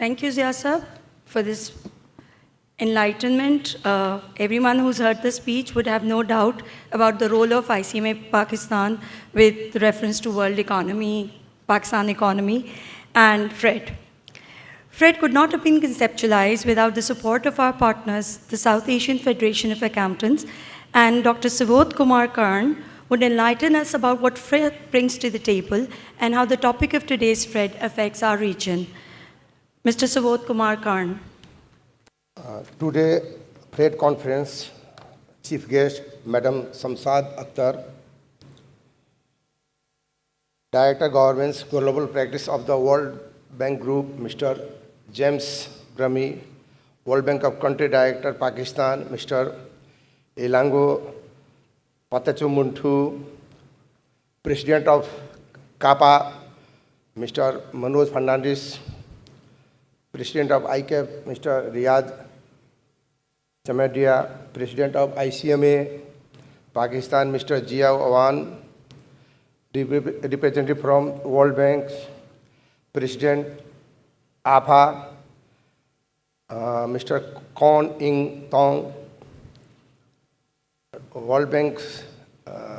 Thank you, Zia Sahab, for this enlightenment. Everyone who's heard the speech would have no doubt about the role of ICMA Pakistan with reference to world economy, Pakistan economy, and FRED. FRED could not have been conceptualized without the support of our partners, the South Asian Federation of Accountants, and Dr. Subodh Kumar Karn would enlighten us about what FRED brings to the table and how the topic of today's FRED affects our region. Mr. Subodh Kumar Karn. Today, FRED conference, chief guest, Madam Samsad Akhtar, Director Governance Global Practice of the World Bank Group, Mr. James Brahmi, World Bank of Country Director, Pakistan, Mr. Elango Patachumuntu, President of CAPA, Mr. Manoj Fernandez, President of Icap, Mr. Riyad Chamadia, President of ICMA, Pakistan, Mr. Jia Awan, representative from World Bank, President APA, Mr. Kon Ing Tong, World Bank's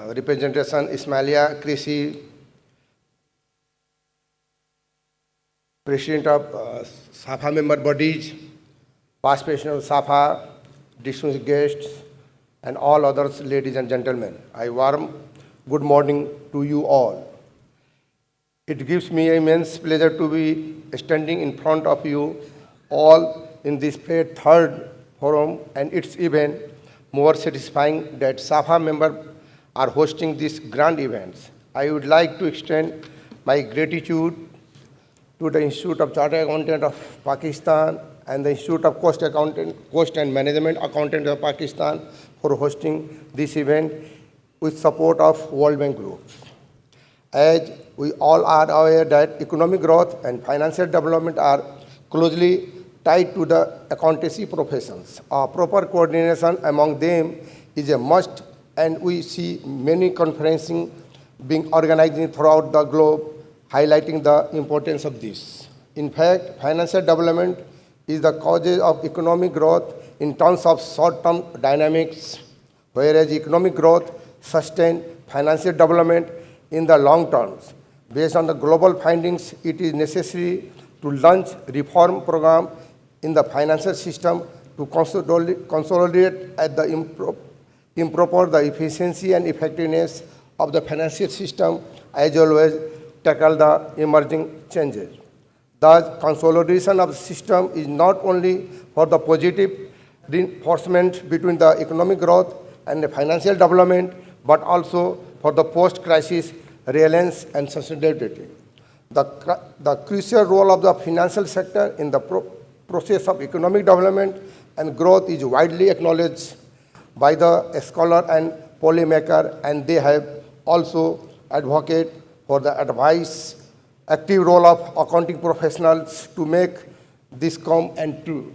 representation Ismailia Krisi, President of SAFA member bodies, past president of SAFA, distinguished guests, and all others, ladies and gentlemen. I warm good morning to you all. It gives me immense pleasure to be standing in front of you all in this third forum, and it's even more satisfying that SAFA members are hosting these grand events. I would like to extend my gratitude to the Institute of Chartered Accountants of Pakistan and the Institute of Cost and Management Accountants of Pakistan for hosting this event with support of World Bank Group. As we all are aware that economic growth and financial development are closely tied to the accountancy professions. Proper coordination among them is a must, and we see many conferences being organized throughout the globe, highlighting the importance of this. In fact, financial development is the cause of economic growth in terms of short-term dynamics, whereas economic growth sustains financial development in the long term. Based on the global findings, it is necessary to launch reform program in the financial system to consolidate at the improve the efficiency and effectiveness of the financial system, as well as tackle the emerging changes. Thus, consolidation of the system is not only for the positive reinforcement between the economic growth and the financial development, but also for the post-crisis resilience and sustainability. The crucial role of the financial sector in the process of economic development and growth is widely acknowledged by the scholar and policymaker, and they have also advocated for the active role of accounting professionals to make this come and true.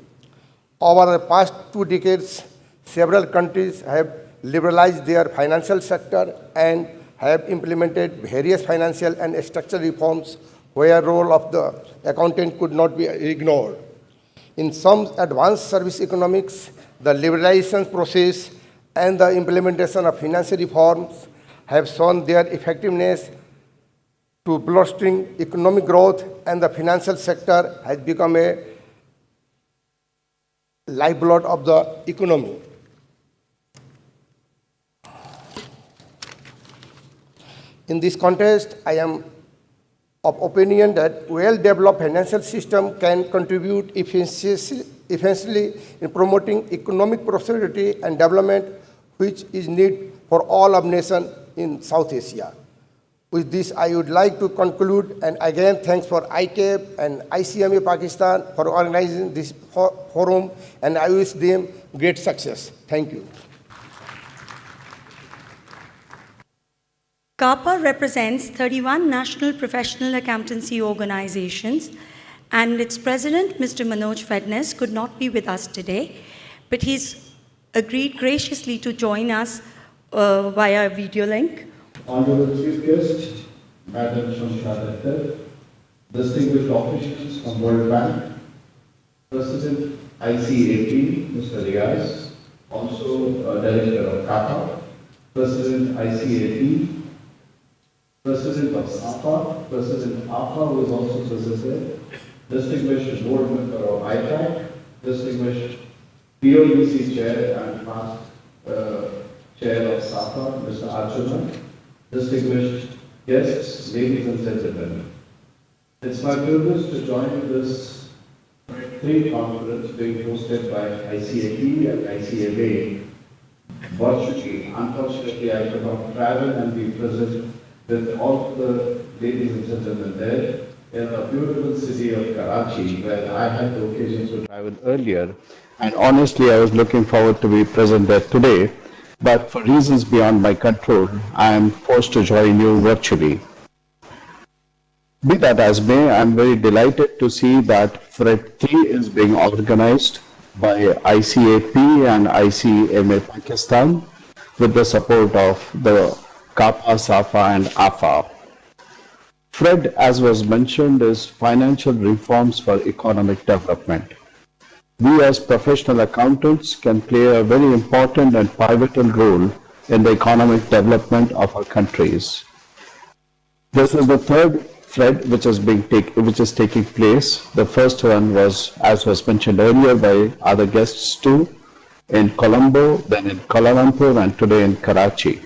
Over the past 2 decades, several countries have liberalized their financial sector and have implemented various financial and structural reforms where the role of the accountant could not be ignored. In some advanced service economics, the liberalization process and the implementation of financial reforms have shown their effectiveness to bolstering economic growth, and the financial sector has become a lifeblood of the economy. In this context, I am of opinion that well-developed financial system can contribute efficiently in promoting economic prosperity and development, which is needed for all of nations in South Asia. With this, I would like to conclude, and again, thanks for Icap and ICMA Pakistan for organizing this forum, and I wish them great success. Thank you. CAPA represents 31 national professional accountancy organizations, and its president, Mr. Manoj Fernandez, could not be with us today, but he's agreed graciously to join us via video link. Honorable Chief Guest, Madam Samsad Akhtar, distinguished officials from World Bank, President ICAP, Mr. Riaz, also Director of Qatar, President ICAP, President of SAFA, President AFA, who is also present there, distinguished board member of Icap, distinguished POUC chair and past chair of SAFA, Mr. Arjuna, distinguished guests, ladies and gentlemen. It's my privilege to join this three conference being hosted by ICAP and ICAA. Virtually, unfortunately, I could not travel and be present with all the ladies and gentlemen there in the beautiful city of Karachi, where I had the occasion to travel earlier. And honestly, I was looking forward to be present there today. But for reasons beyond my control, I am forced to join you virtually. Be that as may, I am very delighted to see that FRED 3 is being organized by ICAP and ICMA Pakistan with the support of the CAPA, SAFA and AFA. FRED, as was mentioned, is Financial Reforms for Economic Development. We as professional accountants can play a very important and pivotal role in the economic development of our countries. This is the third FRED which is taking place. The first one was, as was mentioned earlier by other guests too, in Colombo, then in Kuala Lumpur, and today in Karachi.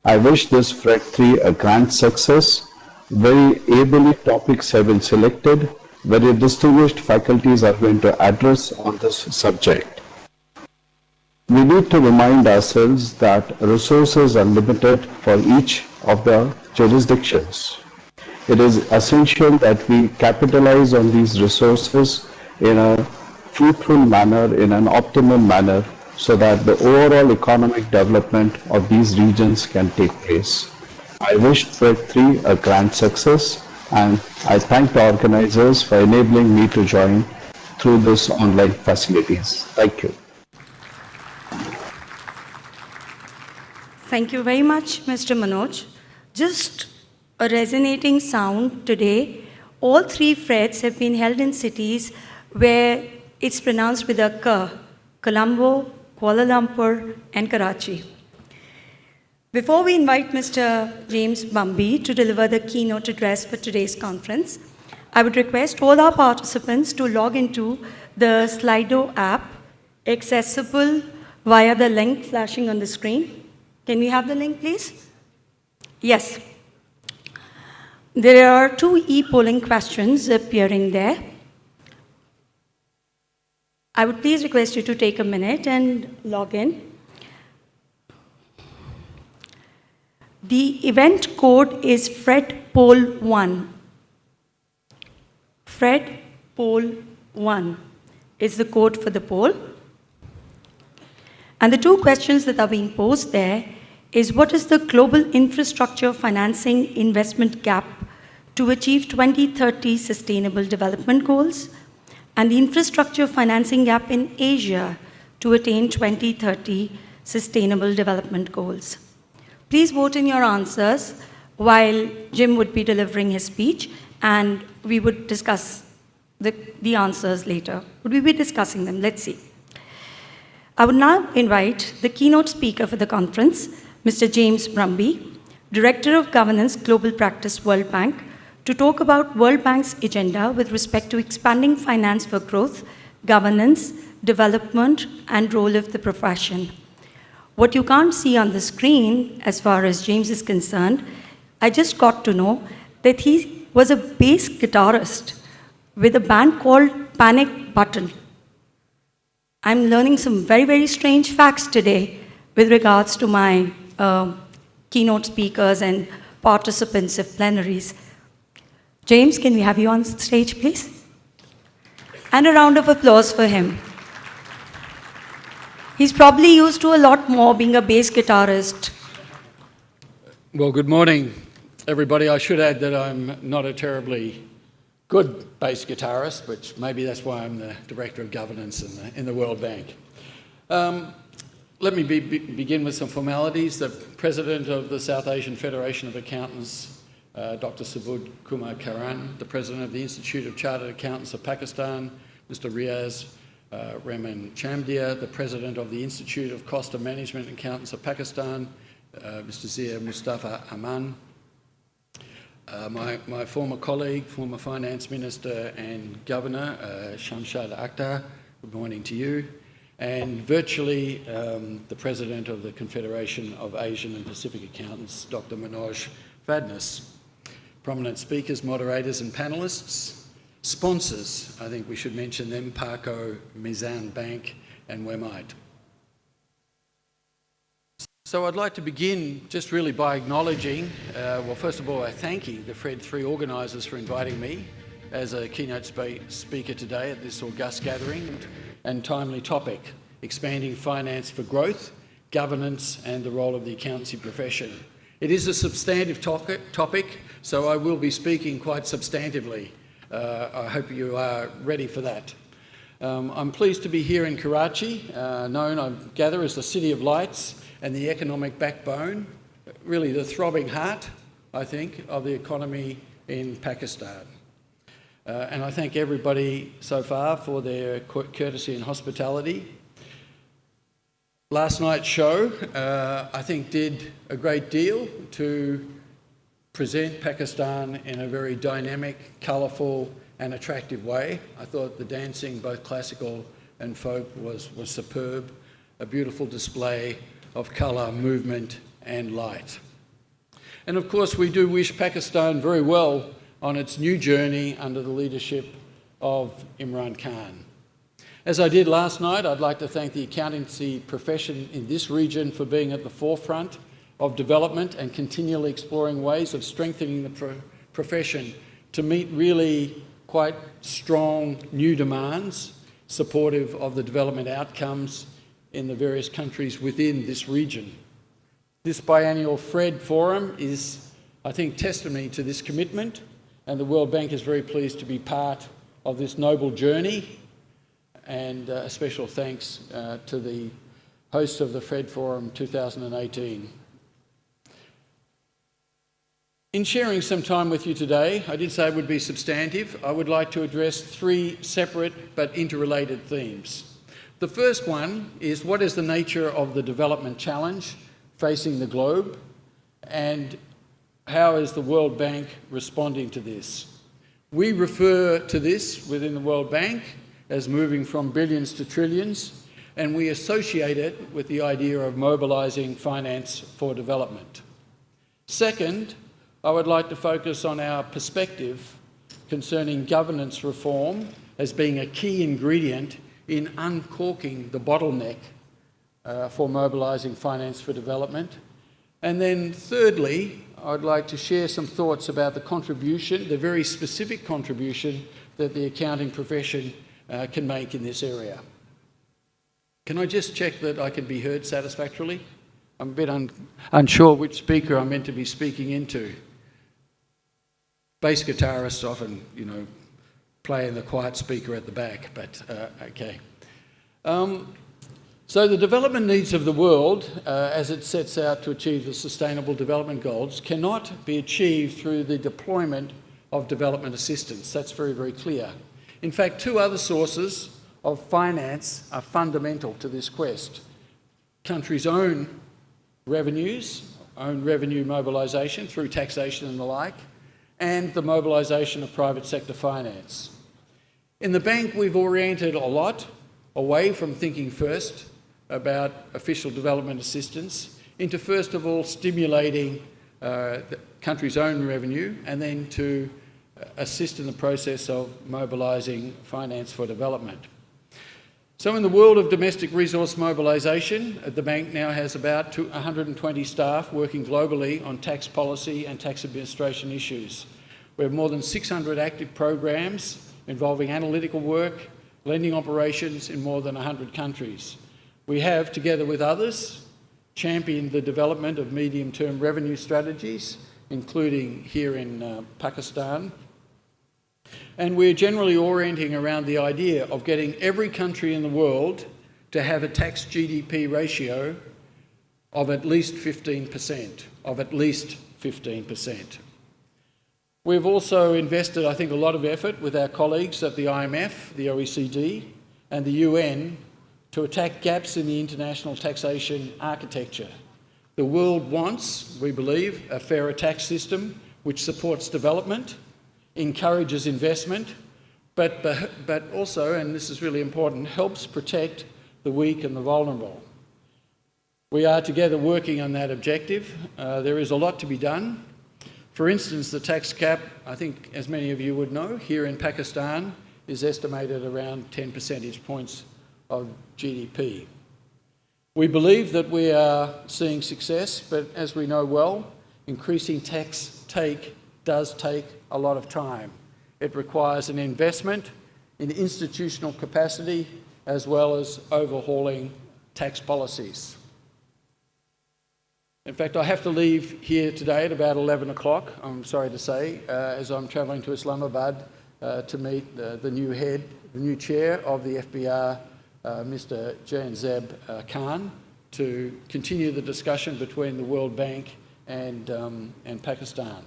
I wish this FRED 3 a grand success. Very ably topics have been selected. Very distinguished faculties are going to address on this subject. We need to remind ourselves that resources are limited for each of the jurisdictions. It is essential that we capitalize on these resources in a fruitful manner, in an optimal manner, so that the overall economic development of these regions can take place. I wish FRED 3 a grand success, and I thank the organizers for enabling me to join through this online facilities. Thank you. Thank you very much, Mr. Manoj. Just a resonating sound today. All three FREDs have been held in cities where it's pronounced with a K: Colombo, Kuala Lumpur, and Karachi. Before we invite Mr. James Bumby to deliver the keynote address for today's conference, I would request all our participants to log into the Slido app, accessible via the link flashing on the screen. Can we have the link, please? Yes. There are 2 e-polling questions appearing there. I would please request you to take a minute and log in. The event code is FREDPOLL1. FREDPOLL1 is the code for the poll. And the 2 questions that are being posed there is, what is the global infrastructure financing investment gap to achieve 2030 Sustainable Development Goals, and the infrastructure financing gap in Asia to attain 2030 Sustainable Development Goals. Please vote in your answers while Jim would be delivering his speech, and we would discuss the answers later. Would we be discussing them? Let's see. I would now invite the keynote speaker for the conference, Mr. James Brumby, Director of Governance, Global Practice, World Bank, to talk about World Bank's agenda with respect to expanding finance for growth, governance, development, and role of the profession. What you can't see on the screen, as far as James is concerned, I just got to know that he was a bass guitarist with a band called Panic Button. I'm learning some very, very strange facts today with regards to my keynote speakers and participants of plenaries. James, can we have you on stage, please? And a round of applause for him. He's probably used to a lot more being a bass guitarist. Well, good morning, everybody. I should add that I'm not a terribly good bass guitarist, which maybe that's why I'm the Director of Governance in the World Bank. Let me begin with some formalities. The President of the South Asian Federation of Accountants, Dr. Subodh Kumar Karan, the President of the Institute of Chartered Accountants of Pakistan, Mr. Riaz Rahman Chamdia, the President of the Institute of Cost and Management Accountants of Pakistan, Mr. Zia Mustafa Aman, my former colleague, former Finance Minister and Governor, Shamshad Akhtar, good morning to you, and virtually the President of the Confederation of Asian and Pacific Accountants, Dr. Manoj Vadnas. Prominent speakers, moderators and panellists. Sponsors, I think we should mention them, Parco, Mizan Bank and Wemite. So I'd like to begin just really by acknowledging, well, first of all, I thanking the Fred 3 organisers for inviting me as a keynote speaker today at this august gathering and timely topic, expanding finance for growth, governance and the role of the accountancy profession. It is a substantive topic, so I will be speaking quite substantively. I hope you are ready for that. I'm pleased to be here in Karachi, known, I gather, as the City of Lights and the economic backbone, really the throbbing heart, I think, of the economy in Pakistan. And I thank everybody so far for their courtesy and hospitality. Last night's show, I think, did a great deal to present Pakistan in a very dynamic, colourful and attractive way. I thought the dancing, both classical and folk, was superb, a beautiful display of colour, movement and light. And of course we do wish Pakistan very well on its new journey under the leadership of Imran Khan. As I did last night, I'd like to thank the accountancy profession in this region for being at the forefront of development and continually exploring ways of strengthening the profession to meet really quite strong new demands, supportive of the development outcomes in the various countries within this region. This biannual FRED forum is, I think, testimony to this commitment, and the World Bank is very pleased to be part of this noble journey. And a special thanks to the hosts of the FRED Forum 2018. In sharing some time with you today, I did say it would be substantive. I would like to address three separate but interrelated themes. The first one is, what is the nature of the development challenge facing the globe, and how is the World Bank responding to this? We refer to this within the World Bank as moving from billions to trillions, and we associate it with the idea of mobilising finance for development. Second, I would like to focus on our perspective concerning governance reform as being a key ingredient in uncorking the bottleneck for mobilising finance for development. And then thirdly, I'd like to share some thoughts about the contribution, the very specific contribution that the accounting profession can make in this area. Can I just check that I can be heard satisfactorily? I'm a bit unsure which speaker I'm meant to be speaking into. Bass guitarists often, play in the quiet speaker at the back, but okay. So the development needs of the world, as it sets out to achieve the Sustainable Development Goals, cannot be achieved through the deployment of development assistance. That's very, very clear. In fact, two other sources of finance are fundamental to this quest. Countries' own revenues, own revenue mobilisation through taxation and the like, and the mobilisation of private sector finance. In the bank, we've oriented a lot away from thinking first about official development assistance into, first of all, stimulating the country's own revenue, and then to assist in the process of mobilising finance for development. So in the world of domestic resource mobilisation, the bank now has about 120 staff working globally on tax policy and tax administration issues. We have more than 600 active programs involving analytical work, lending operations in more than 100 countries. We have, together with others, championed the development of medium-term revenue strategies, including here in Pakistan. And we're generally orienting around the idea of getting every country in the world to have a tax GDP ratio of at least 15%, We've also invested, I think, a lot of effort with our colleagues at the IMF, the OECD and the UN to attack gaps in the international taxation architecture. The world wants, we believe, a fairer tax system which supports development, encourages investment, but also, and this is really important, helps protect the weak and the vulnerable. We are together working on that objective. There is a lot to be done. For instance, the tax cap, I think, as many of you would know, here in Pakistan is estimated around 10 percentage points of GDP. We believe that we are seeing success, but as we know well, increasing tax take does take a lot of time. It requires an investment in institutional capacity as well as overhauling tax policies. In fact, I have to leave here today at about 11 o'clock, I'm sorry to say, as I'm travelling to Islamabad to meet the new chair of the FBR, Mr. Janzeb Khan, to continue the discussion between the World Bank and Pakistan.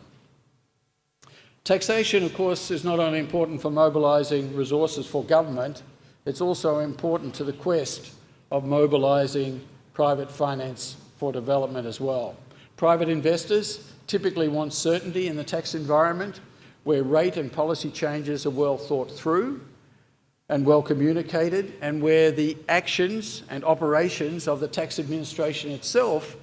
Taxation, of course, is not only important for mobilising resources for government, it's also important to the quest of mobilising private finance for development as well. Private investors typically want certainty in the tax environment where rate and policy changes are well thought through and well communicated, and where the actions and operations of the tax administration itself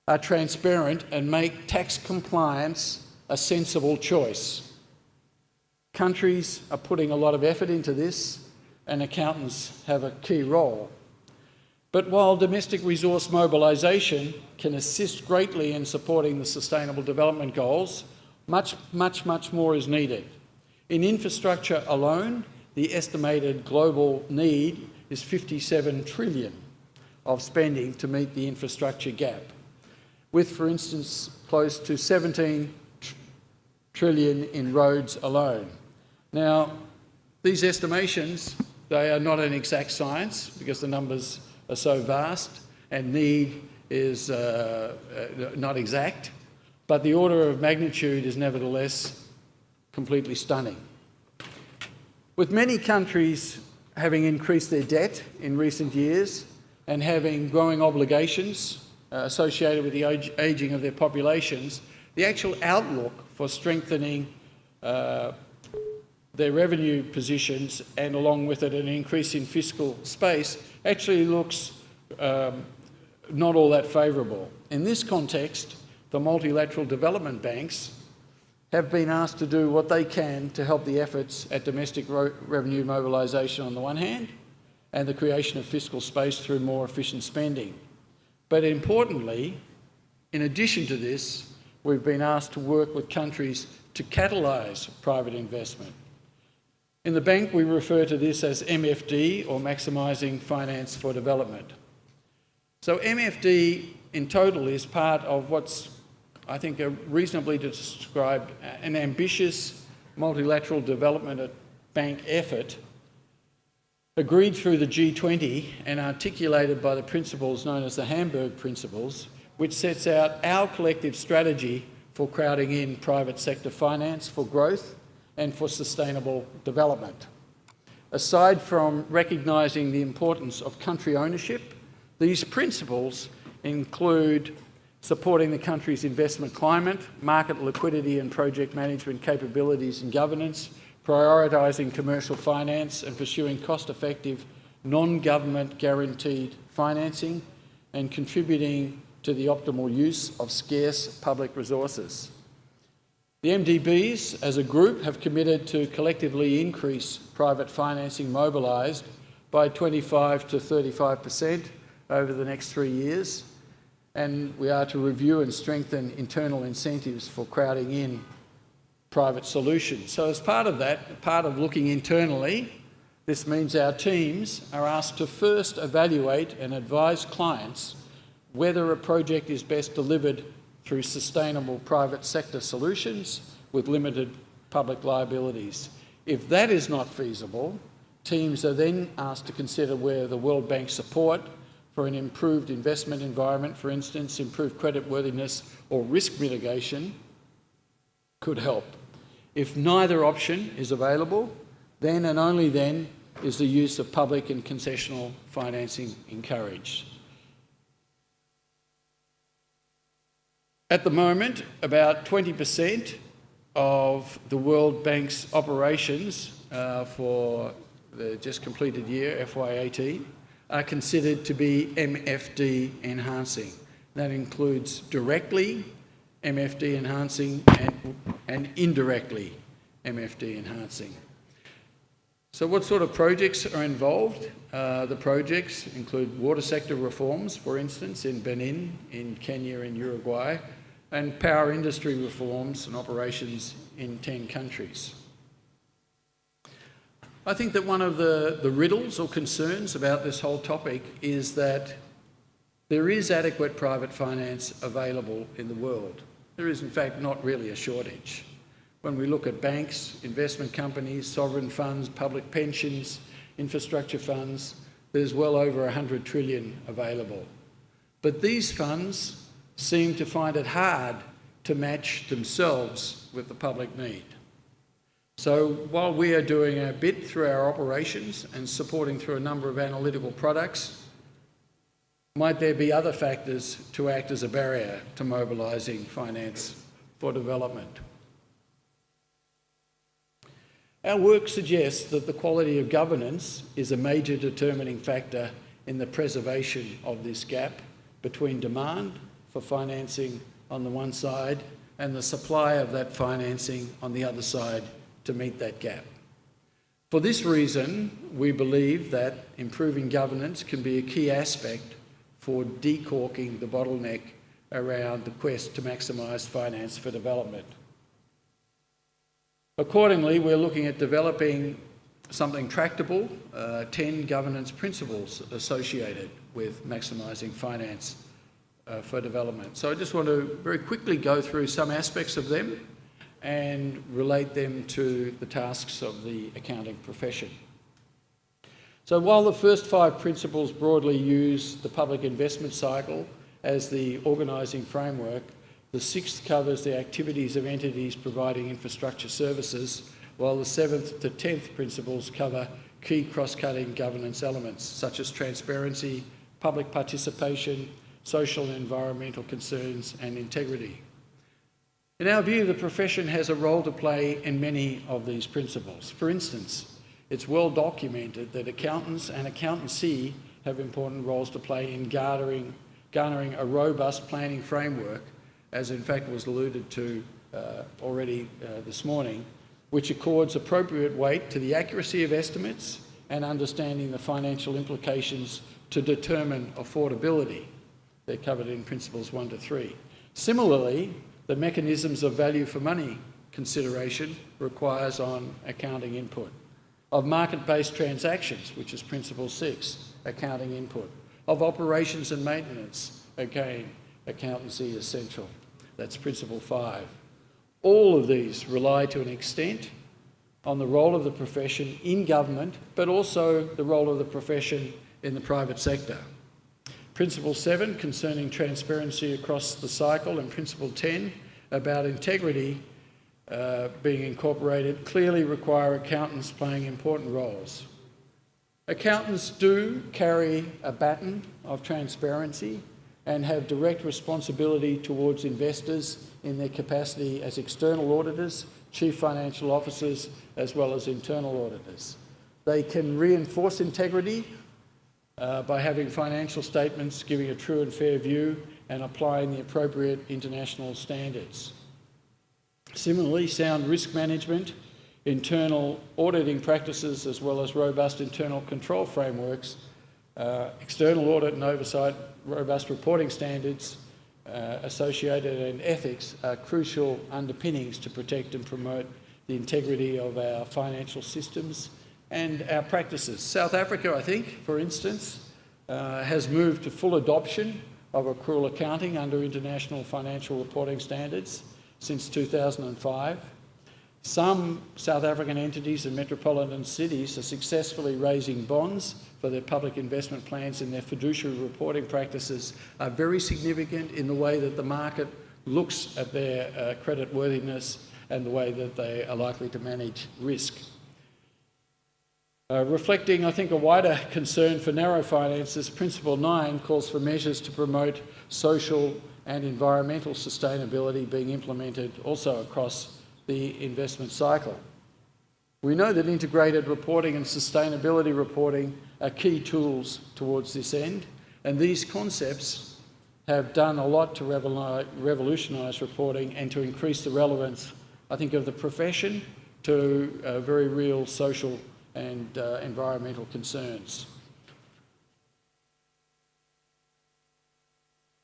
are transparent and make tax compliance a sensible choice. Countries are putting a lot of effort into this, and accountants have a key role. But while domestic resource mobilisation can assist greatly in supporting the Sustainable Development Goals, much more is needed. In infrastructure alone, the estimated global need is 57 trillion of spending to meet the infrastructure gap, with, for instance, close to 17 trillion in roads alone. Now, these estimations, they are not an exact science because the numbers are so vast and need is not exact, but the order of magnitude is nevertheless completely stunning. With many countries having increased their debt in recent years and having growing obligations associated with the ageing of their populations, the actual outlook for strengthening their revenue positions and along with it an increase in fiscal space actually looks not all that favourable. In this context, the multilateral development banks have been asked to do what they can to help the efforts at domestic revenue mobilisation on the one hand and the creation of fiscal space through more efficient spending. But importantly, in addition to this, we've been asked to work with countries to catalyse private investment. In the bank, we refer to this as MFD, or Maximising Finance for Development. So MFD in total is part of what's, I think, reasonably described an ambitious multilateral development bank effort agreed through the G20 and articulated by the principles known as the Hamburg Principles, which sets out our collective strategy for crowding in private sector finance for growth and for sustainable development. Aside from recognising the importance of country ownership, these principles include supporting the country's investment climate, market liquidity and project management capabilities and governance, prioritising commercial finance and pursuing cost-effective, non-government guaranteed financing, and contributing to the optimal use of scarce public resources. The MDBs, as a group, have committed to collectively increase private financing mobilised by 25 to 35% over the next 3 years, and we are to review and strengthen internal incentives for crowding in private solutions. So as part of that, part of looking internally, this means our teams are asked to first evaluate and advise clients whether a project is best delivered through sustainable private sector solutions with limited public liabilities. If that is not feasible, teams are then asked to consider where the World Bank support for an improved investment environment, for instance, improved creditworthiness or risk mitigation, could help. If neither option is available, then and only then is the use of public and concessional financing encouraged. At the moment, about 20% of the World Bank's operations for the just completed year, FY18, are considered to be MFD enhancing. That includes directly MFD enhancing and indirectly MFD enhancing. So what sort of projects are involved? The projects include water sector reforms, for instance, in Benin, in Kenya and Uruguay, and power industry reforms and operations in 10 countries. I think that one of the riddles or concerns about this whole topic is that there is adequate private finance available in the world. There is, in fact, not really a shortage. When we look at banks, investment companies, sovereign funds, public pensions, infrastructure funds, there's well over 100 trillion available. But these funds seem to find it hard to match themselves with the public need. So while we are doing our bit through our operations and supporting through a number of analytical products, might there be other factors to act as a barrier to mobilising finance for development? Our work suggests that the quality of governance is a major determining factor in the preservation of this gap between demand for financing on the one side and the supply of that financing on the other side to meet that gap. For this reason, we believe that improving governance can be a key aspect for decorking the bottleneck around the quest to maximise finance for development. Accordingly, we're looking at developing something tractable, 10 governance principles associated with maximising finance for development. So I just want to very quickly go through some aspects of them and relate them to the tasks of the accounting profession. So while the first 5 principles broadly use the public investment cycle as the organising framework, the 6th covers the activities of entities providing infrastructure services, while the 7th to 10th principles cover key cross-cutting governance elements such as transparency, public participation, social and environmental concerns and integrity. In our view, the profession has a role to play in many of these principles. For instance, it's well documented that accountants and accountancy have important roles to play in garnering a robust planning framework, as in fact was alluded to already this morning, which accords appropriate weight to the accuracy of estimates and understanding the financial implications to determine affordability. They're covered in principles 1 to 3. Similarly, the mechanisms of value for money consideration requires on accounting input. Of market-based transactions, which is principle 6, accounting input. Of operations and maintenance, again, accountancy essential. That's principle 5. All of these rely to an extent on the role of the profession in government, but also the role of the profession in the private sector. Principle 7, concerning transparency across the cycle, and Principle 10, about integrity being incorporated, clearly require accountants playing important roles. Accountants do carry a baton of transparency and have direct responsibility towards investors in their capacity as external auditors, chief financial officers, as well as internal auditors. They can reinforce integrity by having financial statements giving a true and fair view and applying the appropriate international standards. Similarly, sound risk management, internal auditing practices, as well as robust internal control frameworks, external audit and oversight, robust reporting standards associated and ethics are crucial underpinnings to protect and promote the integrity of our financial systems and our practices. South Africa, I think, for instance, has moved to full adoption of accrual accounting under international financial reporting standards since 2005. Some South African entities and metropolitan cities are successfully raising bonds for their public investment plans, and their fiduciary reporting practices are very significant in the way that the market looks at their credit worthiness and the way that they are likely to manage risk. Reflecting, I think, a wider concern for narrow finances, Principle 9 calls for measures to promote social and environmental sustainability being implemented also across the investment cycle. We know that integrated reporting and sustainability reporting are key tools towards this end, and these concepts have done a lot to revolutionise reporting and to increase the relevance, I think, of the profession to very real social and environmental concerns.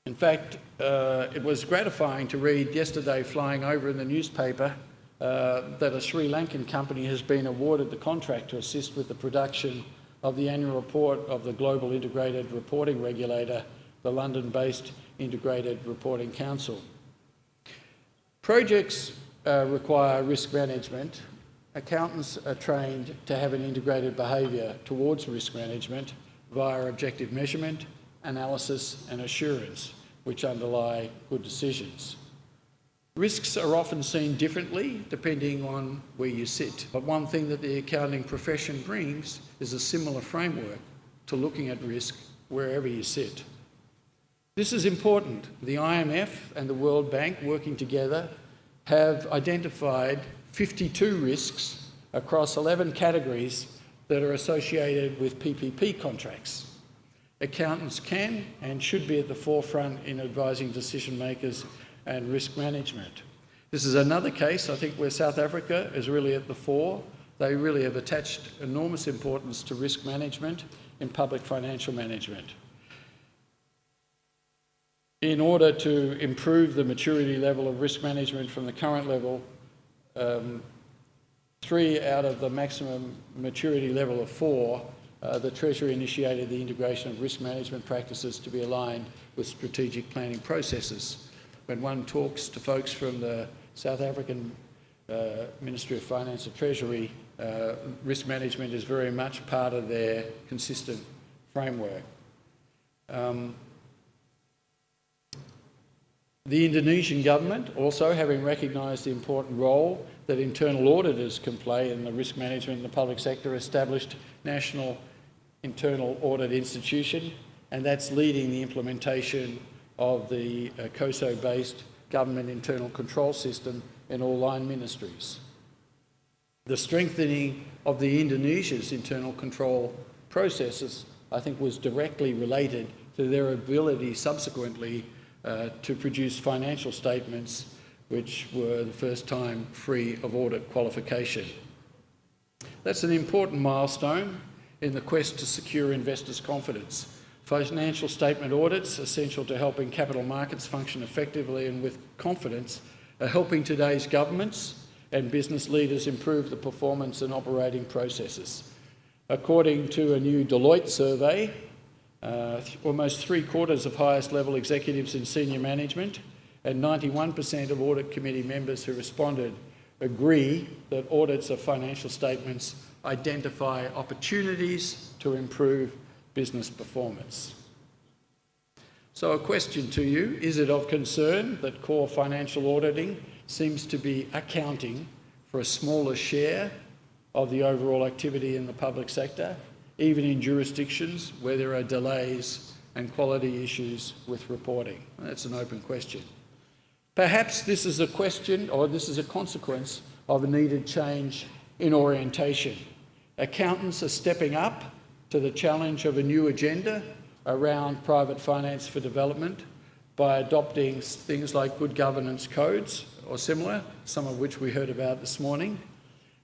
In fact, it was gratifying to read yesterday, flying over in the newspaper, that a Sri Lankan company has been awarded the contract to assist with the production of the annual report of the Global Integrated Reporting Regulator, the London-based Integrated Reporting Council. Projects require risk management. Accountants are trained to have an integrated behaviour towards risk management via objective measurement, analysis and assurance, which underlie good decisions. Risks are often seen differently depending on where you sit, but one thing that the accounting profession brings is a similar framework to looking at risk wherever you sit. This is important. The IMF and the World Bank, working together, have identified 52 risks across 11 categories that are associated with PPP contracts. Accountants can and should be at the forefront in advising decision makers and risk management. This is another case, I think, where South Africa is really at the fore. They really have attached enormous importance to risk management in public financial management. In order to improve the maturity level of risk management from the current level, 3 out of the maximum maturity level of 4, the Treasury initiated the integration of risk management practices to be aligned with strategic planning processes. When one talks to folks from the South African Ministry of Finance and Treasury, risk management is very much part of their consistent framework. The Indonesian government, also having recognised the important role that internal auditors can play in the risk management in the public sector, established National Internal Audit Institution, and that's leading the implementation of the COSO-based government internal control system in all line ministries. The strengthening of the Indonesia's internal control processes, I think, was directly related to their ability subsequently to produce financial statements which were the first time free of audit qualification. That's an important milestone in the quest to secure investors' confidence. Financial statement audits, essential to helping capital markets function effectively and with confidence, are helping today's governments and business leaders improve the performance and operating processes. According to a new Deloitte survey, almost 3/4 of highest level executives in senior management and 91% of audit committee members who responded agree that audits of financial statements identify opportunities to improve business performance. So a question to you: is it of concern that core financial auditing seems to be accounting for a smaller share of the overall activity in the public sector, even in jurisdictions where there are delays and quality issues with reporting? That's an open question. Perhaps this is a question, or this is a consequence of a needed change in orientation. Accountants are stepping up to the challenge of a new agenda around private finance for development by adopting things like good governance codes or similar, some of which we heard about this morning.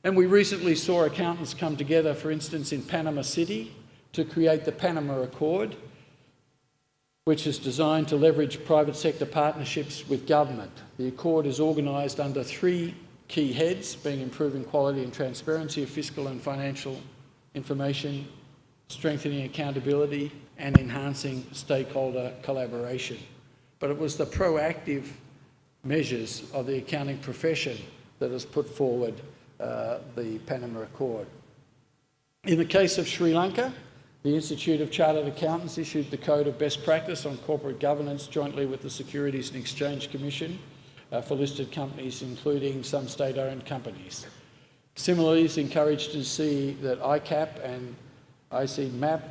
And we recently saw accountants come together, for instance, in Panama City to create the Panama Accord, which is designed to leverage private sector partnerships with government. The Accord is organised under 3 key heads, being improving quality and transparency of fiscal and financial information, strengthening accountability, and enhancing stakeholder collaboration. But it was the proactive measures of the accounting profession that has put forward the Panama Accord. In the case of Sri Lanka, the Institute of Chartered Accountants issued the Code of Best Practice on Corporate Governance jointly with the Securities and Exchange Commission, for listed companies, including some state-owned companies. Similarly, it's encouraged to see that Icap and Icap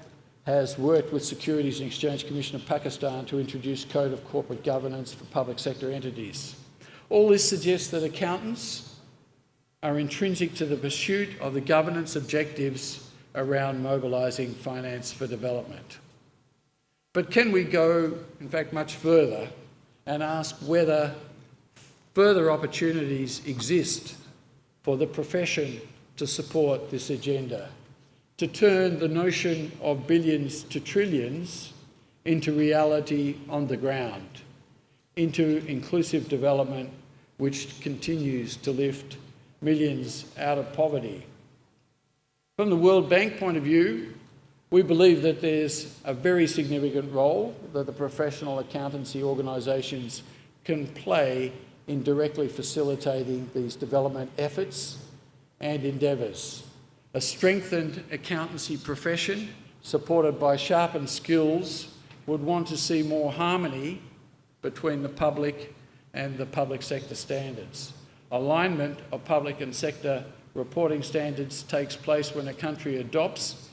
has worked with Securities and Exchange Commission of Pakistan to introduce Code of Corporate Governance for public sector entities. All this suggests that accountants are intrinsic to the pursuit of the governance objectives around mobilising finance for development. But can we go, in fact, much further and ask whether further opportunities exist for the profession to support this agenda, to turn the notion of billions to trillions into reality on the ground, into inclusive development which continues to lift millions out of poverty. From the World Bank point of view, we believe that there's a very significant role that the professional accountancy organisations can play in directly facilitating these development efforts and endeavours. A strengthened accountancy profession, supported by sharpened skills, would want to see more harmony between the public and the public sector standards. Alignment of public and sector reporting standards takes place when a country adopts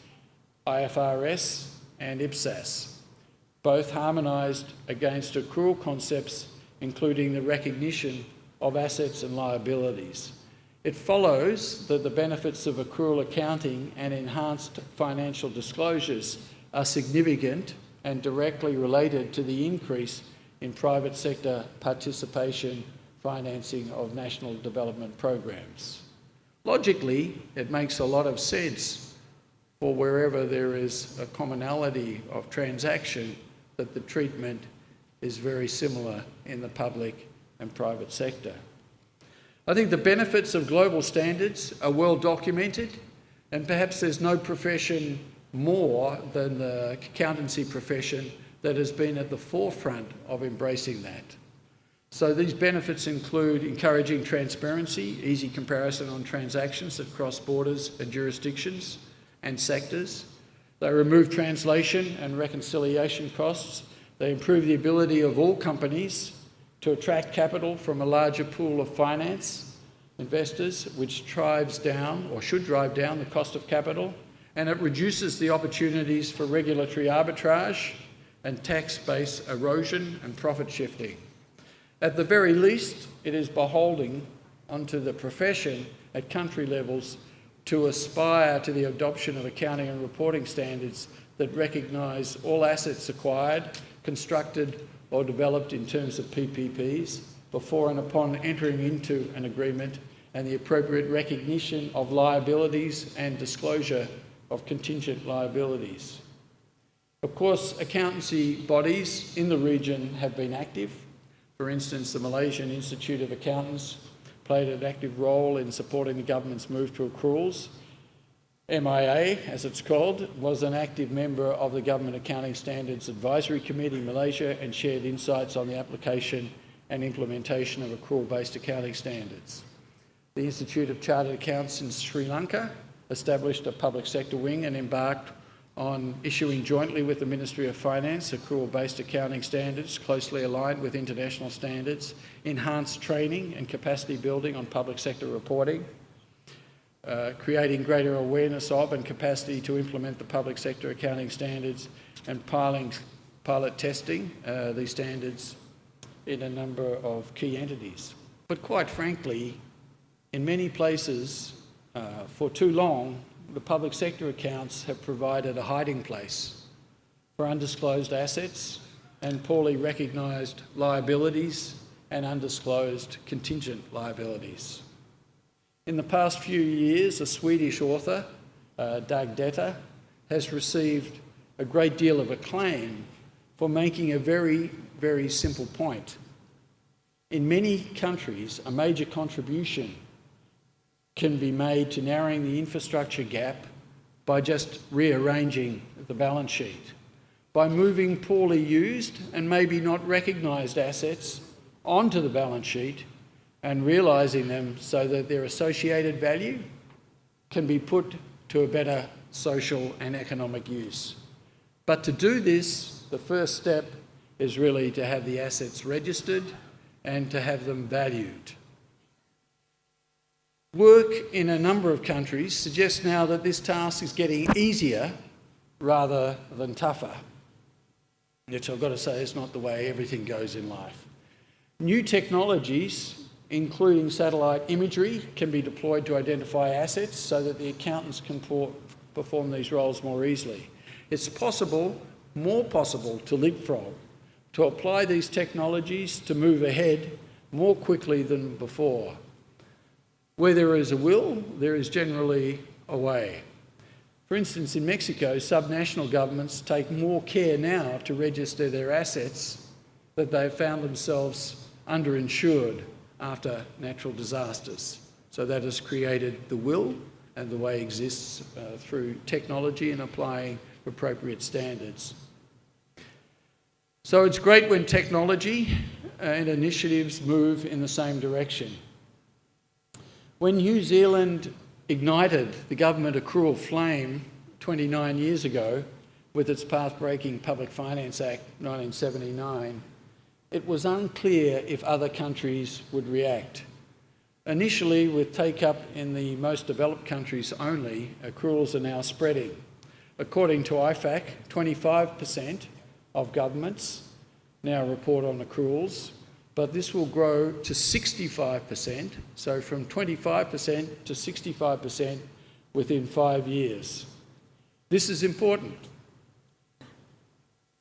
IFRS and IPSAS, both harmonised against accrual concepts, including the recognition of assets and liabilities. It follows that the benefits of accrual accounting and enhanced financial disclosures are significant and directly related to the increase in private sector participation financing of national development programs. Logically, it makes a lot of sense for wherever there is a commonality of transaction that the treatment is very similar in the public and private sector. I think the benefits of global standards are well documented, and perhaps there's no profession more than the accountancy profession that has been at the forefront of embracing that. So these benefits include encouraging transparency, easy comparison on transactions that cross borders and jurisdictions and sectors. They remove translation and reconciliation costs. They improve the ability of all companies to attract capital from a larger pool of finance investors, which drives down, or should drive down, the cost of capital, and it reduces the opportunities for regulatory arbitrage and tax base erosion and profit shifting. At the very least, it is beholding onto the profession at country levels to aspire to the adoption of accounting and reporting standards that recognise all assets acquired, constructed or developed in terms of PPPs before and upon entering into an agreement, and the appropriate recognition of liabilities and disclosure of contingent liabilities. Of course, accountancy bodies in the region have been active. For instance, the Malaysian Institute of Accountants played an active role in supporting the government's move to accruals. MIA, as it's called, was an active member of the Government Accounting Standards Advisory Committee in Malaysia and shared insights on the application and implementation of accrual-based accounting standards. The Institute of Chartered Accountants in Sri Lanka established a public sector wing and embarked on issuing jointly with the Ministry of Finance accrual-based accounting standards closely aligned with international standards, enhanced training and capacity building on public sector reporting, creating greater awareness of and capacity to implement the public sector accounting standards, and pilot testing these standards in a number of key entities. But quite frankly, in many places, for too long, the public sector accounts have provided a hiding place for undisclosed assets and poorly recognised liabilities and undisclosed contingent liabilities. In the past few years, a Swedish author, Dag Detta, has received a great deal of acclaim for making a very, very simple point. In many countries, a major contribution can be made to narrowing the infrastructure gap by just rearranging the balance sheet, by moving poorly used and maybe not recognised assets onto the balance sheet and realising them so that their associated value can be put to a better social and economic use. But to do this, the first step is really to have the assets registered and to have them valued. Work in a number of countries suggests now that this task is getting easier rather than tougher, which I've got to say is not the way everything goes in life. New technologies, including satellite imagery, can be deployed to identify assets so that the accountants can perform these roles more easily. It's possible, more possible, to leapfrog, to apply these technologies to move ahead more quickly than before. Where there is a will, there is generally a way. For instance, in Mexico, subnational governments take more care now to register their assets that they've found themselves underinsured after natural disasters. So that has created the will, and the way exists through technology and applying appropriate standards. So it's great when technology and initiatives move in the same direction. When New Zealand ignited the government accrual flame 29 years ago with its path-breaking Public Finance Act 1979, it was unclear if other countries would react. Initially, with take-up in the most developed countries only, accruals are now spreading. According to Icap, 25% of governments now report on accruals, but this will grow to 65%, so from 25% to 65% within 5 years. This is important.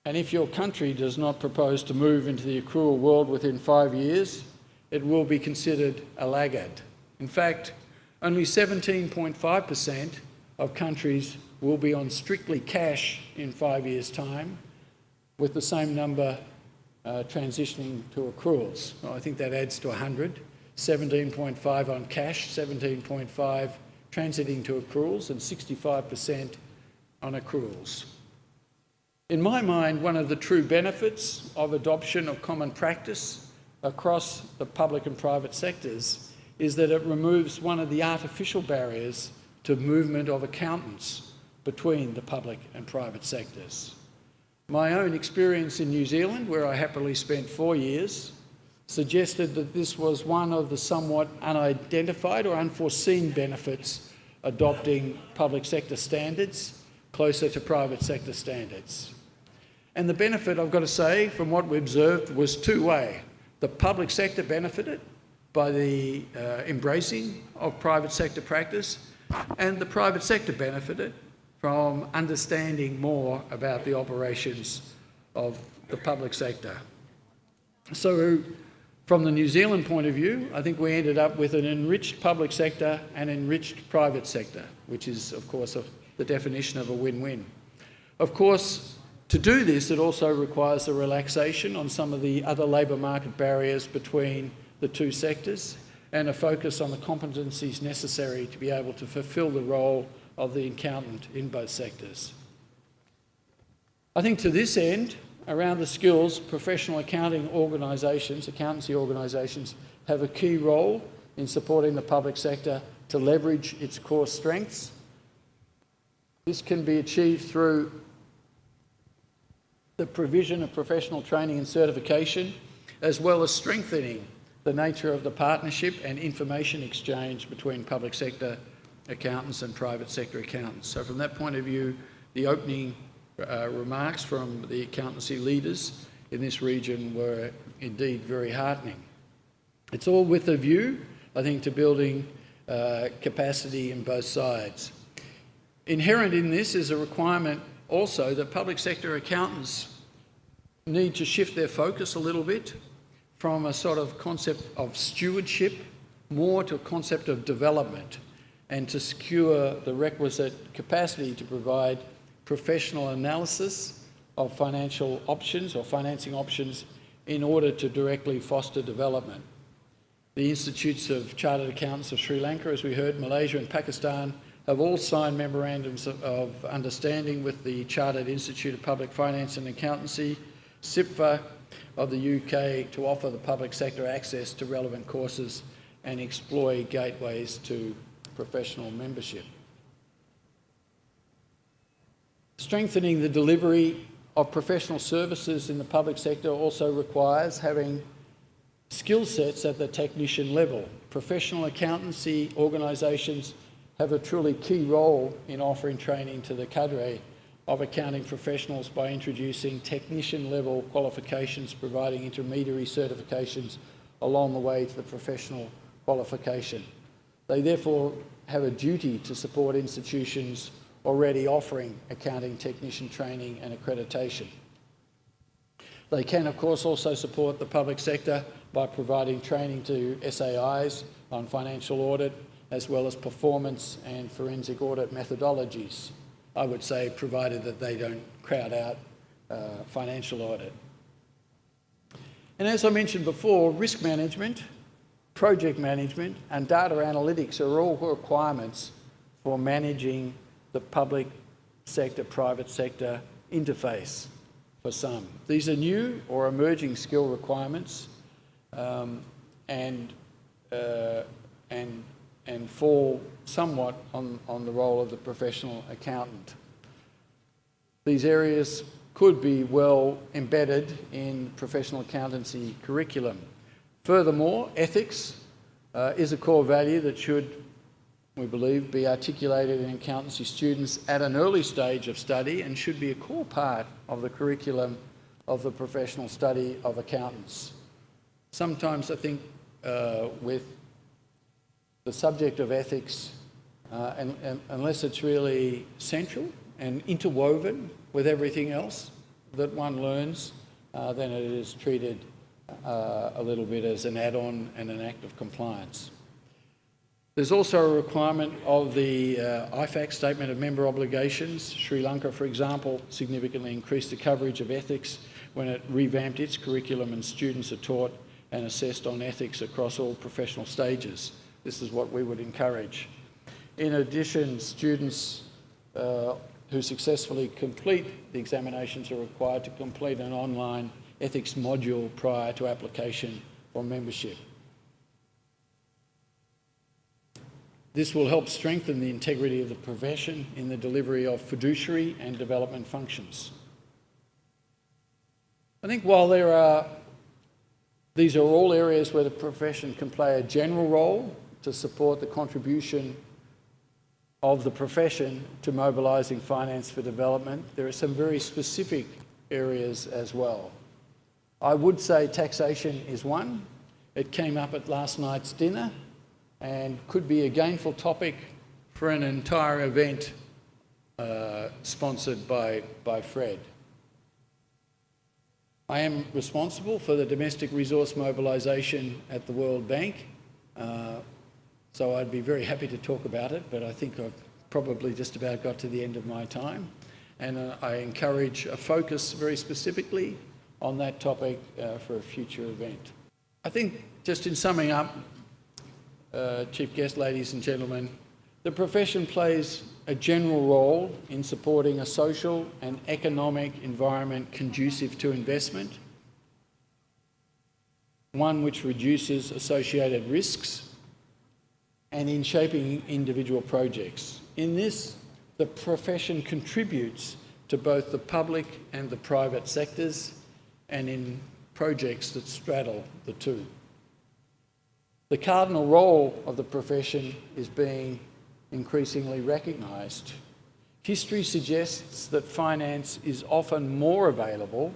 And if your country does not propose to move into the accrual world within 5 years, it will be considered a laggard. In fact, only 17.5% of countries will be on strictly cash in 5 years' time, with the same number transitioning to accruals. Well, I think that adds to 100. 17.5 on cash, 17.5 transiting to accruals, and 65% on accruals. In my mind, one of the true benefits of adoption of common practice across the public and private sectors is that it removes one of the artificial barriers to movement of accountants between the public and private sectors. My own experience in New Zealand, where I happily spent 4 years, suggested that this was one of the somewhat unidentified or unforeseen benefits adopting public sector standards closer to private sector standards. And the benefit, I've got to say, from what we observed, was two-way. The public sector benefited by the embracing of private sector practice, and the private sector benefited from understanding more about the operations of the public sector. So from the New Zealand point of view, I think we ended up with an enriched public sector and enriched private sector, which is, of course, the definition of a win-win. Of course, to do this, it also requires a relaxation on some of the other labour market barriers between the two sectors and a focus on the competencies necessary to be able to fulfil the role of the accountant in both sectors. I think to this end, around the skills, professional accounting organisations, accountancy organisations, have a key role in supporting the public sector to leverage its core strengths. This can be achieved through the provision of professional training and certification, as well as strengthening the nature of the partnership and information exchange between public sector accountants and private sector accountants. So from that point of view, the opening remarks from the accountancy leaders in this region were indeed very heartening. It's all with a view, I think, to building capacity in both sides. Inherent in this is a requirement also that public sector accountants need to shift their focus a little bit from a sort of concept of stewardship more to a concept of development, and to secure the requisite capacity to provide professional analysis of financial options or financing options in order to directly foster development. The Institutes of Chartered Accountants of Sri Lanka, as we heard, Malaysia and Pakistan, have all signed memorandums of understanding with the Chartered Institute of Public Finance and Accountancy, CIPFA, of the UK, to offer the public sector access to relevant courses and explore gateways to professional membership. Strengthening the delivery of professional services in the public sector also requires having skill sets at the technician level. Professional accountancy organisations have a truly key role in offering training to the cadre of accounting professionals by introducing technician-level qualifications, providing intermediary certifications along the way to the professional qualification. They therefore have a duty to support institutions already offering accounting technician training and accreditation. They can, of course, also support the public sector by providing training to SAIs on financial audit, as well as performance and forensic audit methodologies. I would say, provided that they don't crowd out financial audit. And as I mentioned before, risk management, project management, and data analytics are all requirements for managing the public sector, private sector interface for some. These are new or emerging skill requirements and fall somewhat on the role of the professional accountant. These areas could be well embedded in professional accountancy curriculum. Furthermore, ethics is a core value that should, we believe, be articulated in accountancy students at an early stage of study and should be a core part of the curriculum of the professional study of accountants. Sometimes I think with the subject of ethics, unless it's really central and interwoven with everything else that one learns, then it is treated a little bit as an add-on and an act of compliance. There's also a requirement of the IFAC Statement of Member Obligations. Sri Lanka, for example, significantly increased the coverage of ethics when it revamped its curriculum, and students are taught and assessed on ethics across all professional stages. This is what we would encourage. In addition, students who successfully complete the examinations are required to complete an online ethics module prior to application for membership. This will help strengthen the integrity of the profession in the delivery of fiduciary and development functions. I think while these are all areas where the profession can play a general role to support the contribution of the profession to mobilising finance for development, there are some very specific areas as well. I would say taxation is one. It came up at last night's dinner and could be a gainful topic for an entire event sponsored by Fred. I am responsible for the domestic resource mobilisation at the World Bank, so I'd be very happy to talk about it, but I think I've probably just about got to the end of my time, and I encourage a focus very specifically on that topic for a future event. I think, just in summing up, Chief Guest, ladies and gentlemen, the profession plays a general role in supporting a social and economic environment conducive to investment, one which reduces associated risks, and in shaping individual projects. In this, the profession contributes to both the public and the private sectors, and in projects that straddle the two. The cardinal role of the profession is being increasingly recognised. History suggests that finance is often more available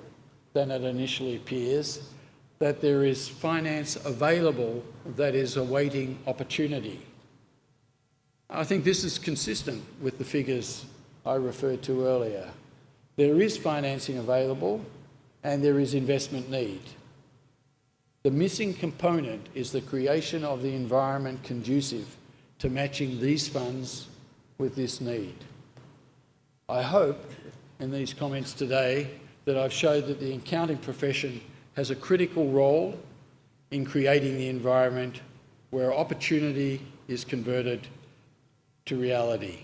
than it initially appears, that there is finance available that is awaiting opportunity. I think this is consistent with the figures I referred to earlier. There is financing available and there is investment need. The missing component is the creation of the environment conducive to matching these funds with this need. I hope in these comments today that I've showed that the accounting profession has a critical role in creating the environment where opportunity is converted to reality.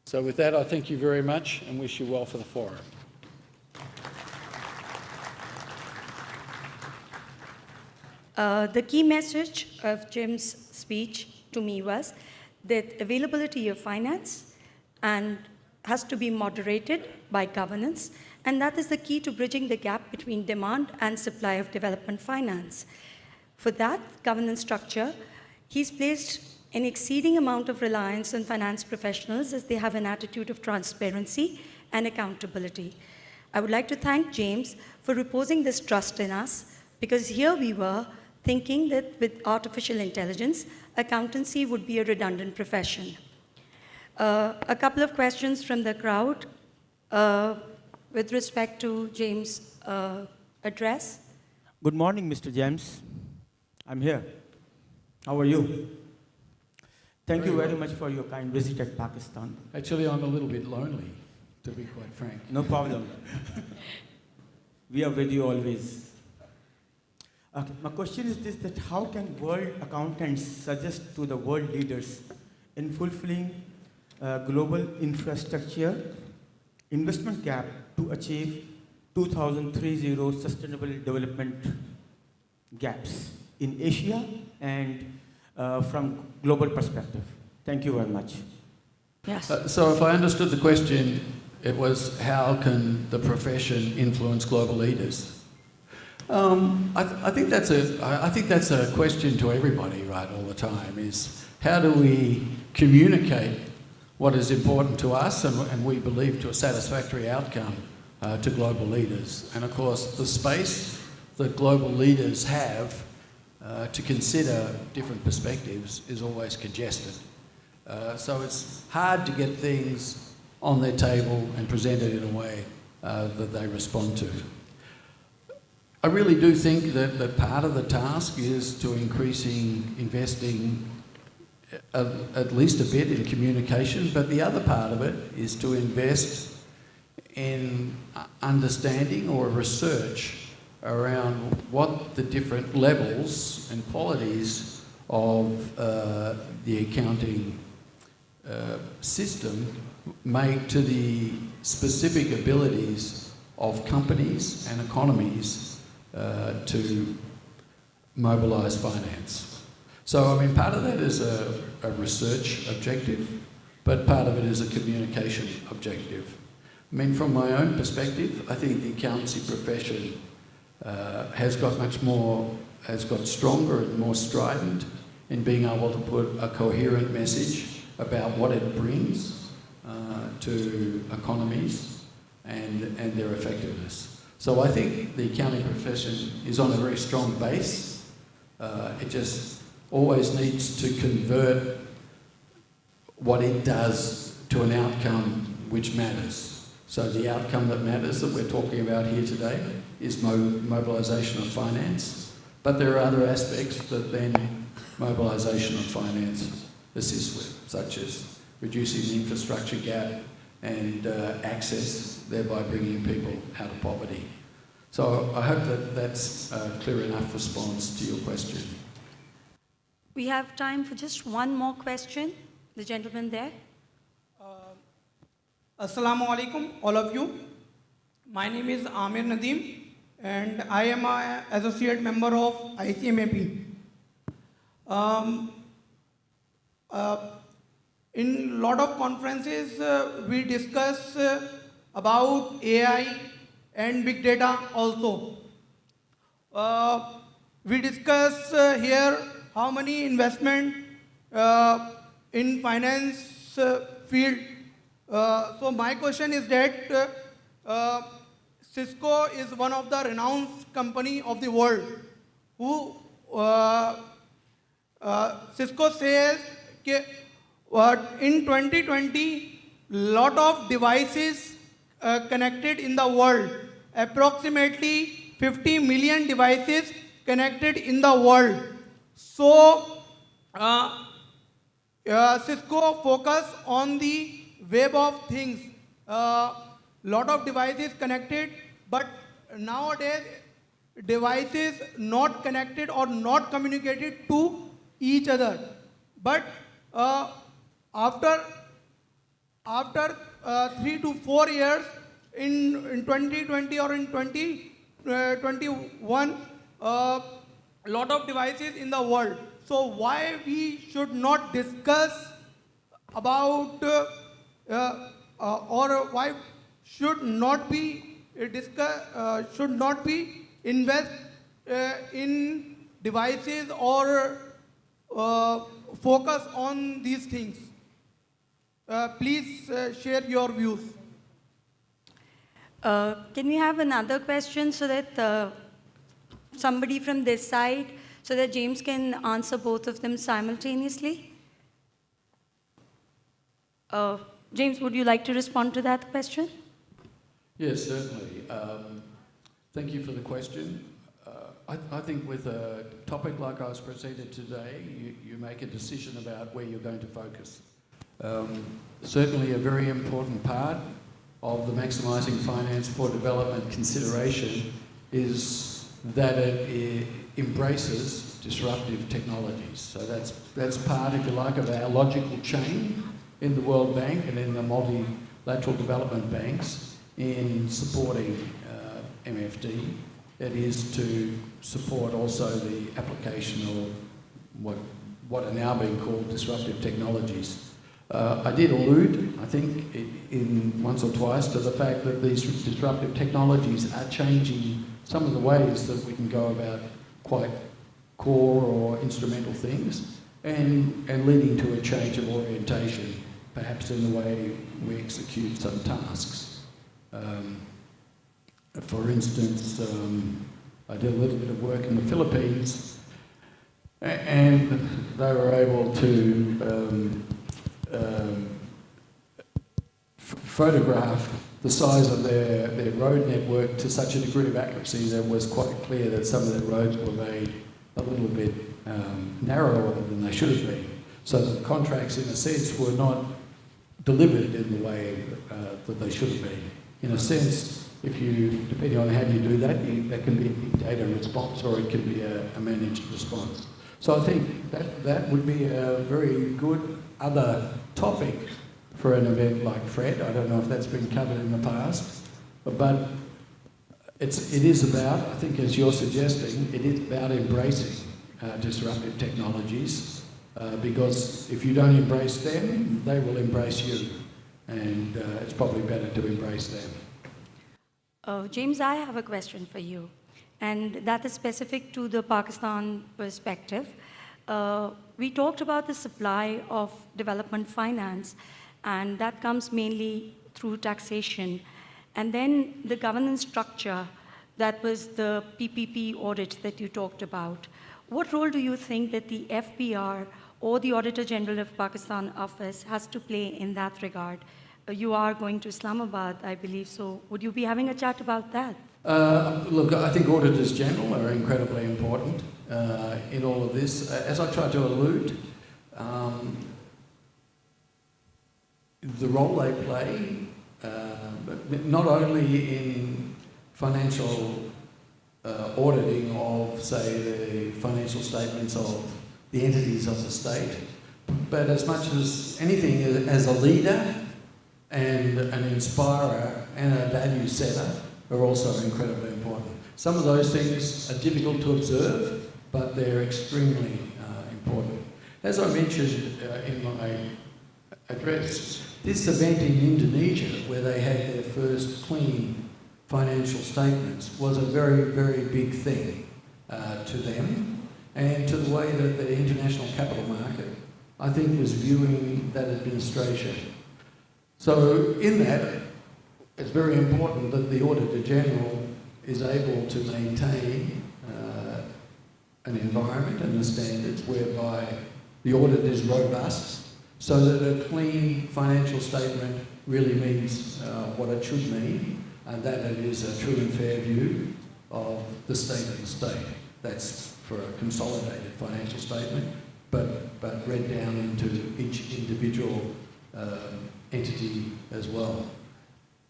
So with that, I thank you very much and wish you well for the forum. The key message of Jim's speech to me was that availability of finance and has to be moderated by governance, and that is the key to bridging the gap between demand and supply of development finance. For that governance structure, he's placed an exceeding amount of reliance on finance professionals as they have an attitude of transparency and accountability. I would like to thank James for reposing this trust in us, because here we were thinking that with artificial intelligence, accountancy would be a redundant profession. A couple of questions from the crowd with respect to James' address. Good morning, Mr. James. I'm here. How are you? Thank you very much for your kind visit at Pakistan. Actually, I'm a little bit lonely, to be quite frank. No problem. We are with you always. Okay, my question is this, that how can world accountants suggest to the world leaders in fulfilling global infrastructure investment gap to achieve 2030 sustainable development gaps in Asia and from global perspective? Thank you very much. Yes. So if I understood the question, it was how can the profession influence global leaders? I think that's a question to everybody, right, all the time, is how do we communicate what is important to us and we believe to a satisfactory outcome to global leaders. And of course, the space that global leaders have to consider different perspectives is always congested. So it's hard to get things on their table and presented in a way that they respond to. I really do think that part of the task is to investing at least a bit in communication, but the other part of it is to invest in understanding or research around what the different levels and qualities of the accounting system make to the specific abilities of companies and economies to mobilise finance. So, I mean, part of that is a research objective, but part of it is a communication objective. I mean, from my own perspective, I think the accountancy profession has got stronger and more strident in being able to put a coherent message about what it brings to economies and their effectiveness. So I think the accounting profession is on a very strong base. It just always needs to convert what it does to an outcome which matters. So the outcome that matters that we're talking about here today is mobilisation of finance, but there are other aspects that then mobilisation of finance assists with, such as reducing the infrastructure gap and access, thereby bringing people out of poverty. So I hope that that's a clear enough response to your question. We have time for just one more question. The gentleman there. Assalamu alaikum, all of you. My name is Amir Nadeem, and I am an associate member of ICMAP. In a lot of conferences, we discuss about AI and big data also. We discuss here how many investment in finance field. So my question is that Cisco is one of the renowned company of the world who Cisco says that in 2020 lot of devices connected in the world, approximately 50 million devices connected in the world. So Cisco focus on the web of things. Lot of devices connected, but nowadays devices not connected or not communicated to each other. But after 3 to 4 years in 2020 or in 2021, lot of devices in the world. So why we should not discuss about or why should not be invest in devices or focus on these things? Please share your views. Can we have another question so that somebody from this side, so that James can answer both of them simultaneously? James, would you like to respond to that question? Yes, certainly. Thank you for the question. I think with a topic like I was presented today, you make a decision about where you're going to focus. Certainly a very important part of the Maximising Finance for Development consideration is that it embraces disruptive technologies. So that's part, if you like, of our logical chain in the World Bank and in the multilateral development banks in supporting MFD. It is to support also the application of what are now being called disruptive technologies. I did allude, I think, in once or twice to the fact that these disruptive technologies are changing some of the ways that we can go about quite core or instrumental things and leading to a change of orientation, perhaps in the way we execute some tasks. For instance, I did a little bit of work in the Philippines and they were able to photograph the size of their road network to such a degree of accuracy that it was quite clear that some of their roads were made a little bit narrower than they should have been. So the contracts, in a sense, were not delivered in the way that they should have been. In a sense, depending on how you do that, that can be a big data response or it can be a managed response. So I think that would be a very good other topic for an event like FRED. I don't know if that's been covered in the past, but it is about, I think as you're suggesting, it is about embracing disruptive technologies because if you don't embrace them, they will embrace you, and it's probably better to embrace them. James, I have a question for you, and that is specific to the Pakistan perspective. We talked about the supply of development finance, and that comes mainly through taxation. And then the governance structure, that was the PPP audit that you talked about. What role do you think that the FBR or the Auditor General of Pakistan office has to play in that regard? You are going to Islamabad, I believe, so would you be having a chat about that? Look, I think Auditors General are incredibly important in all of this. As I tried to allude, the role they play, not only in financial auditing of, say, the financial statements of the entities of the state, but as much as anything, as a leader and an inspirer and a value setter are also incredibly important. Some of those things are difficult to observe, but they're extremely important. As I mentioned in my address, this event in Indonesia, where they had their first clean financial statements, was a very, very big thing to them and to the way that the international capital market, I think, was viewing that administration. So in that, it's very important that the Auditor General is able to maintain an environment and the standards whereby the audit is robust so that a clean financial statement really means what it should mean, and that it is a true and fair view of the state of the state. That's for a consolidated financial statement, but read down into each individual entity as well.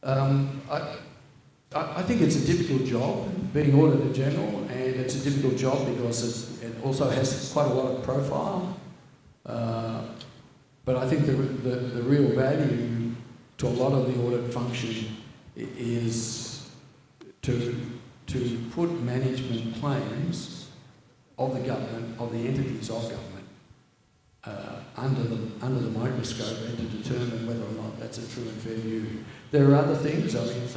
I think it's a difficult job, being Auditor General, and it's a difficult job because it also has quite a lot of profile. But I think the real value to a lot of the audit function is to put management claims of the government, of the entities of government, under the microscope and to determine whether or not that's a true and fair view. There are other things. I mean,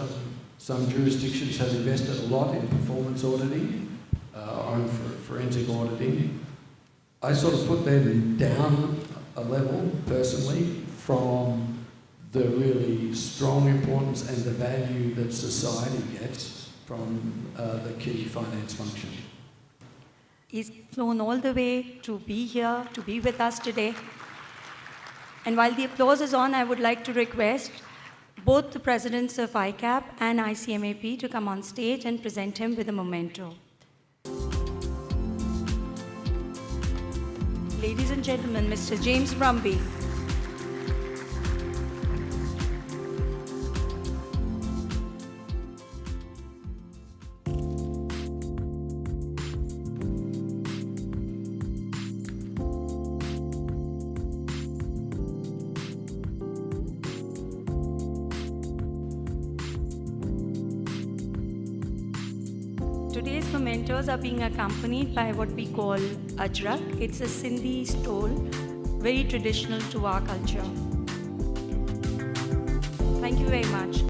some jurisdictions have invested a lot in performance auditing. on forensic auditing. I sort of put them down a level personally from the really strong importance and the value that society gets from the key finance function. He's flown all the way to be here, to be with us today. And while the applause is on, I would like to request both the presidents of Icap and ICMAP to come on stage and present him with a memento. Ladies and gentlemen, Mr. James Brumby. Today's mementos are being accompanied by what we call ajrak. It's a Sindhi stole, very traditional to our culture. Thank you very much.